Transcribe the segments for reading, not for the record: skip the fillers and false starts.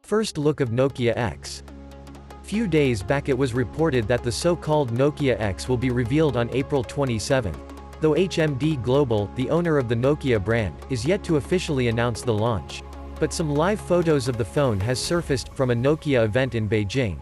First look of Nokia X. Few days back it was reported that the so-called Nokia X will be revealed on April 27. Though HMD Global, the owner of the Nokia brand, is yet to officially announce the launch. But some live photos of the phone has surfaced from a Nokia event in Beijing.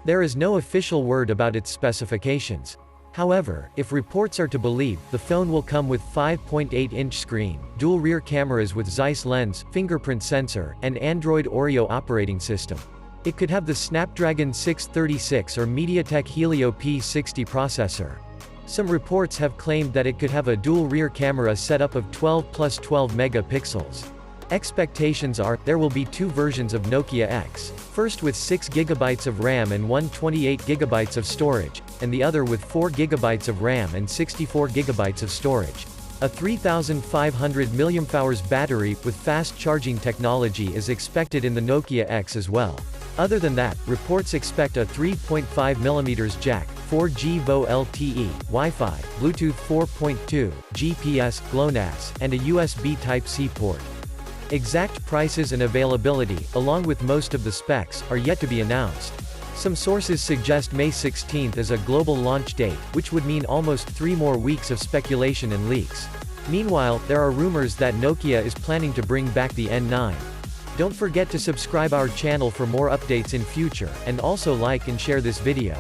There is no official word about its specifications. However, if reports are to believe, the phone will come with 5.8-inch screen, dual rear cameras with Zeiss lens, fingerprint sensor, and Android Oreo operating system. It could have the Snapdragon 636 or MediaTek Helio P60 processor. Some reports have claimed that it could have a dual rear camera setup of 12 plus 12 megapixels. Expectations are, there will be two versions of Nokia X, first with 6 GB of RAM and 128 GB of storage, and the other with 4 GB of RAM and 64 GB of storage. A 3500 mAh battery, with fast charging technology is expected in the Nokia X as well. Other than that, reports expect a 3.5mm jack, 4G VoLTE, Wi-Fi, Bluetooth 4.2, GPS, GLONASS, and a USB Type-C port. Exact prices and availability, along with most of the specs, are yet to be announced. Some sources suggest May 16 as a global launch date, which would mean almost 3 more weeks of speculation and leaks. Meanwhile, there are rumors that Nokia is planning to bring back the N9. Don't forget to subscribe our channel for more updates in future, and also like and share this video.